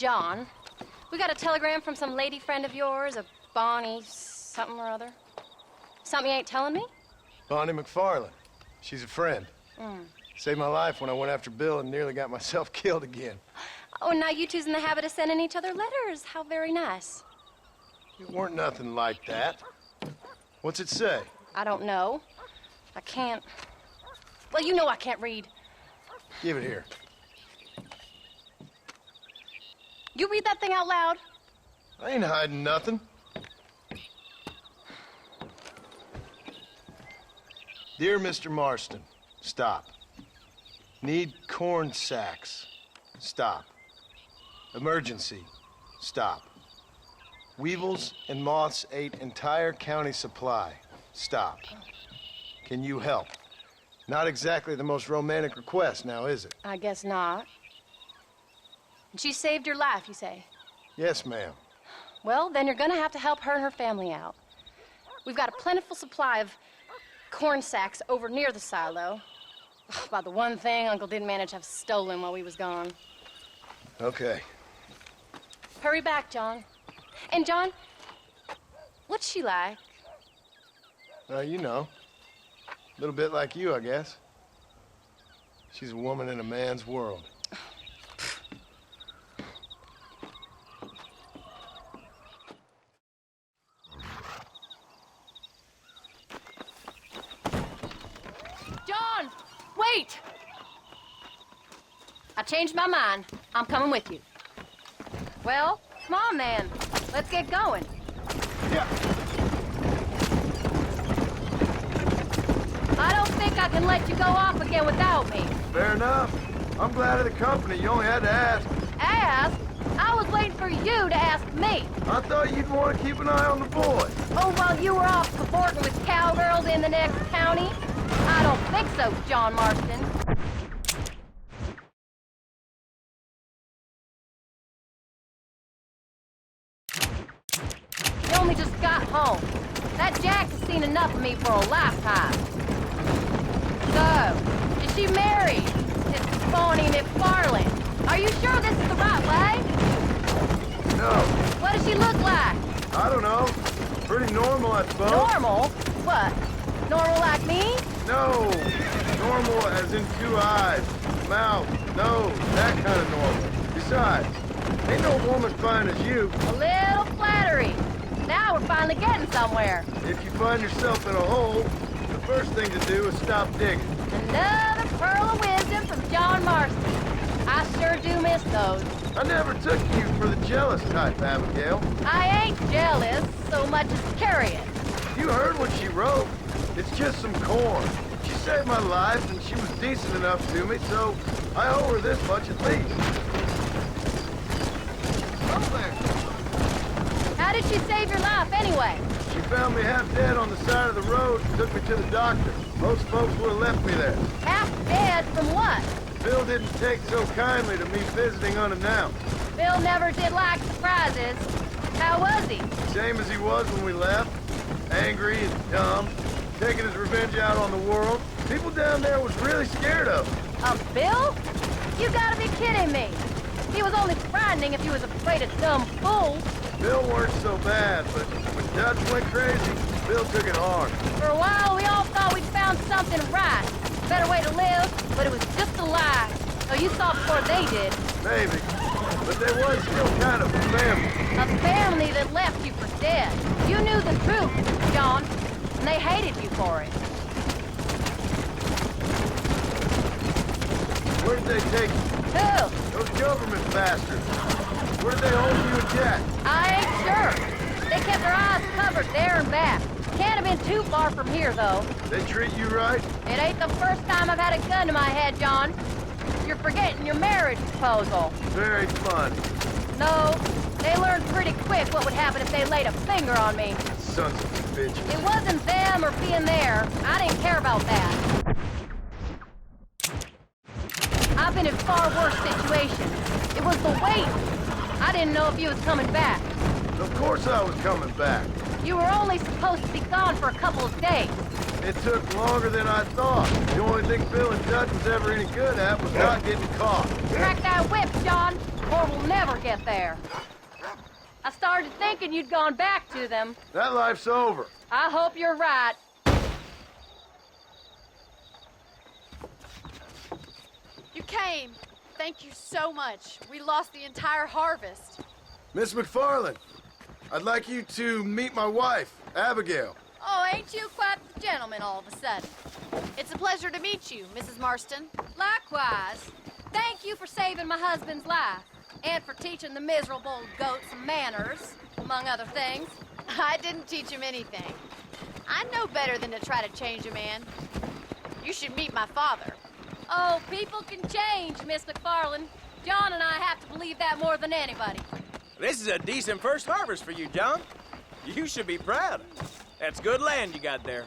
John. We got a telegram from some lady friend of yours, a Bonnie something or other. Something you ain't telling me? Bonnie McFarlane. She's a friend. Saved my life when I went after Bill and nearly got myself killed again. Oh, and now you two's in the habit of sending each other letters. How very nice. It weren't nothing like that. What's it say? I don't know. I can't... Well, you know I can't read. Give it here. You read that thing out loud? I ain't hiding nothing. Dear Mr. Marston, stop. Need corn sacks. Stop. Emergency. Stop. Weevils and moths ate entire county supply. Stop. Can you help? Not exactly the most romantic request, now is it? I guess not. And she saved your life, you say? Yes, ma'am. Well, then you're gonna have to help her and her family out. We've got a plentiful supply of corn sacks over near the silo. About the one thing Uncle didn't manage to have stolen while we was gone. Okay. Hurry back, John. And John, what's she like? You know. A little bit like you, I guess. She's a woman in a man's world. John, wait! I changed my mind. I'm coming with you. Well, come on then. Let's get going. Yeah. I don't think I can let you go off again without me. Fair enough. I'm glad of the company. You only had to ask. Ask? I was waiting for you to ask me. I thought you'd want to keep an eye on the boy. Oh, while you were off cavorting with cowgirls in the next county? I don't think so, John Marston. You only just got home. That Jack has seen enough of me for a lifetime. So, is she married? This Bonnie McFarlane. Are you sure this is the right way? No. What does she look like? I don't know. Pretty normal, I suppose. Normal? What? Normal like me? No. Normal as in 2 eyes, mouth, nose, that kind of normal. Besides, ain't no woman fine as you. A little flattery. Now we're finally getting somewhere. If you find yourself in a hole, the first thing to do is stop digging. Another pearl of wisdom from John Marston. I sure do miss those. I never took you for the jealous type, Abigail. I ain't jealous so much as curious. You heard what she wrote. It's just some corn. She saved my life, and she was decent enough to me, so I owe her this much at least. Oh, there. How did she save your life anyway? She found me half dead on the side of the road and took me to the doctor. Most folks would have left me there. Half dead from what? Bill didn't take so kindly to me visiting unannounced. Bill never did like surprises. How was he? Same as he was when we left. Angry and dumb. Taking his revenge out on the world. People down there was really scared of him. Bill? You gotta be kidding me. He was only frightening if he was afraid of dumb fools. Bill weren't so bad, but when Dutch went crazy, Bill took it hard. For a while, we all thought we'd found something right. Better way to live, but it was just a lie. So you saw before they did. Maybe. But they was still kind of a family. A family that left you for dead. You knew the truth, John, and they hated you for it. Where did they take you? Who? Those government bastards. Where did they hold you and Jack? I ain't sure. They kept their eyes covered there and back. Can't have been too far from here, though. They treat you right? It ain't the first time I've had a gun to my head, John. You're forgetting your marriage proposal. Very fun. No, they learned pretty quick what would happen if they laid a finger on me. Sons of bitches. It wasn't them or being there. I didn't care about that. I've been in far worse situations. It was the wait. I didn't know if you was coming back. Of course I was coming back. You were only supposed to be gone for a couple of days. It took longer than I thought. The only thing Bill and Dutch was ever any good at was not getting caught. Crack that whip, John, or or we'll never get there. I started thinking you'd gone back to them. That life's over. I hope you're right. You came. Thank you so much. We lost the entire harvest. Miss McFarland, I'd like you to meet my wife, Abigail. Oh, ain't you quite the gentleman all of a sudden? It's a pleasure to meet you, Mrs. Marston. Likewise. Thank you for saving my husband's life. And for teaching the miserable goat some manners, among other things. I didn't teach him anything. I know better than to try to change a man. You should meet my father. Oh, people can change, Miss McFarland. John and I have to believe that more than anybody. This is a decent first harvest for you, John. You should be proud. That's good land you got there.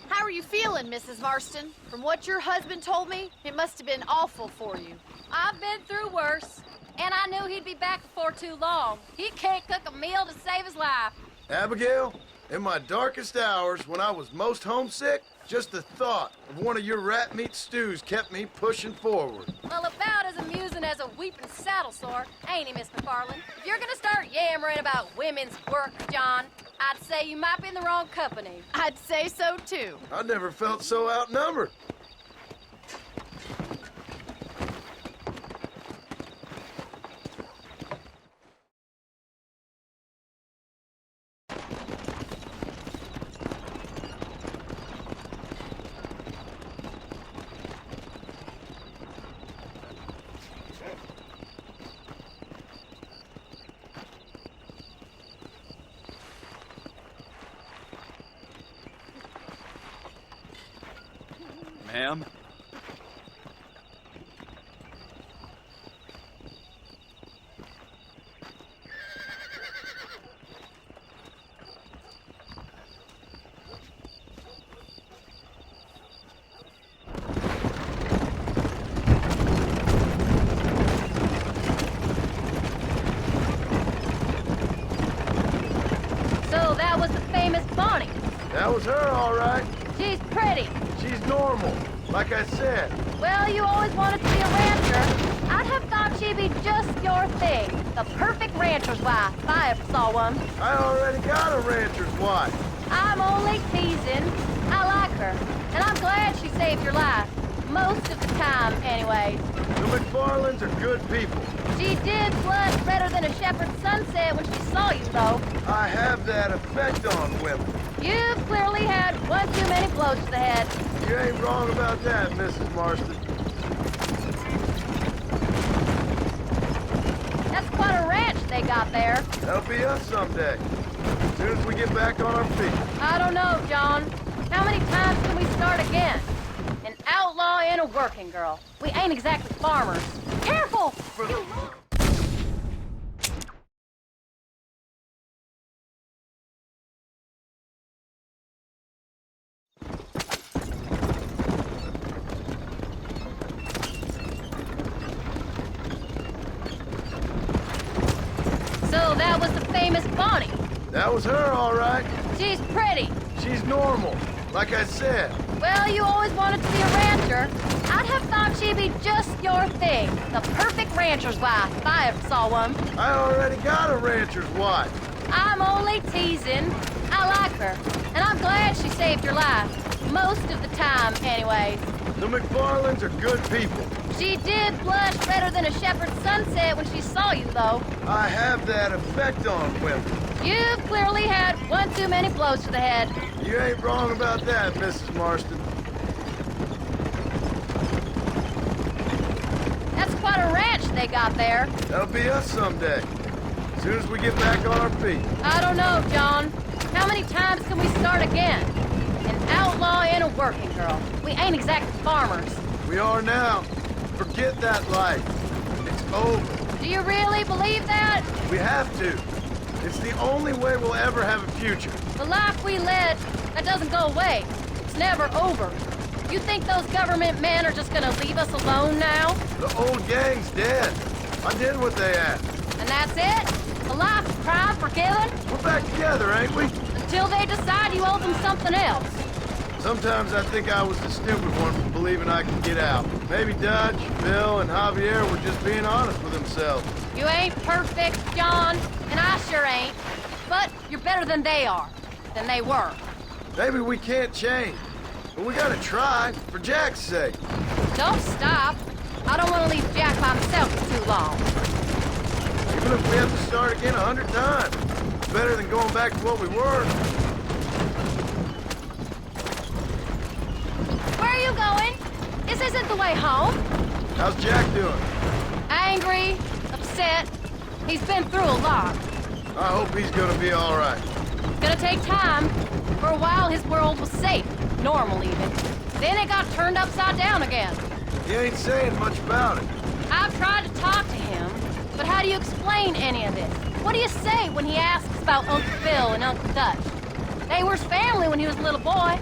How are you feeling, Mrs. Marston? From what your husband told me, it must have been awful for you. I've been through worse, and I knew he'd be back before too long. He can't cook a meal to save his life. Abigail, in my darkest hours, when I was most homesick, just the thought of one of your rat meat stews kept me pushing forward. Well, about as amusing as a weeping saddle sore, ain't he, Miss McFarland? If you're gonna start yammering about women's work, John, I'd say you might be in the wrong company. I'd say so, too. I never felt so outnumbered. Ma'am? So that was the famous Bonnie. That was her, all right. She's pretty. She's normal, like I said. Well, you always wanted to be a rancher. I'd have thought she'd be just your thing. The perfect rancher's wife, if I ever saw one. I already got a rancher's wife. I'm only teasing. I like her, and I'm glad she saved your life. Most of the time, anyways. The McFarlands are good people. She did blush redder than a shepherd's sunset when she saw you, though. I have that effect on women. You've clearly had one too many blows to the head. You ain't wrong about that, Mrs. Marston. That's quite a ranch they got there. That'll be us someday. As soon as we get back on our feet. I don't know, John. How many times can we start again? An outlaw and a working girl. We ain't exactly farmers. Careful! So that was the famous Bonnie. That was her, all right. She's pretty. She's normal, like I said. Well, you always wanted to be a rancher. I'd have thought she'd be just your thing. The perfect rancher's wife, if I ever saw one. I already got a rancher's wife. I'm only teasing. I like her, and I'm glad she saved your life. Most of the time, anyways. The McFarlands are good people. She did blush redder than a shepherd's sunset when she saw you, though. I have that effect on women. You've clearly had one too many blows to the head. You ain't wrong about that, Mrs. Marston. That's quite a ranch they got there. That'll be us someday. As soon as we get back on our feet. I don't know, John. How many times can we start again? An outlaw and a working girl. We ain't exactly farmers. We are now. Forget that life. It's over. Do you really believe that? We have to. It's the only way we'll ever have a future. The life we led, that doesn't go away. It's never over. You think those government men are just gonna leave us alone now? The old gang's dead. I did what they asked. And that's it? A life of crime forgiven? We're back together, ain't we? Until they decide you owe them something else. Sometimes I think I was the stupid one for believing I could get out. Maybe Dutch, Bill, and Javier were just being honest with themselves. You ain't perfect, John, and I sure ain't. But you're better than they are, than they were. Maybe we can't change, but we gotta try, for Jack's sake. Don't stop. I don't want to leave Jack by himself for too long. Even if we have to start again 100 times. It's better than going back to what we were. Where are you going? This isn't the way home. How's Jack doing? Angry, upset. He's been through a lot. I hope he's gonna be all right. Gonna take time. For a while, his world was safe, normal even. Then it got turned upside down again. He ain't saying much about it. I've tried to talk to him, but how do you explain any of this? What do you say when he asks about Uncle Phil and Uncle Dutch? They were his family when he was a little boy.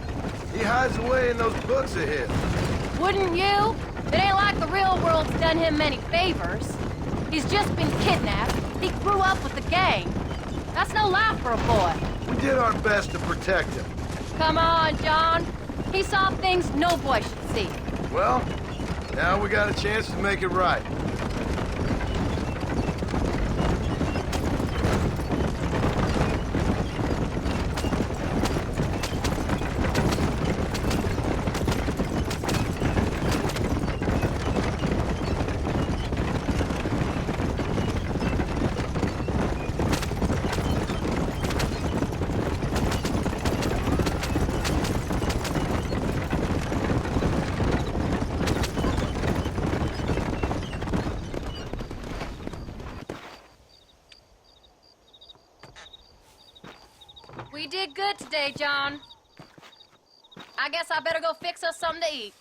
He hides away in those books of his. Wouldn't you? It ain't like the real world's done him many favors. He's just been kidnapped. He grew up with the gang. That's no life for a boy. We did our best to protect him. Come on, John. He saw things no boy should see. Well, now we got a chance to make it right. We did good today, John. I guess I better go fix us something to eat.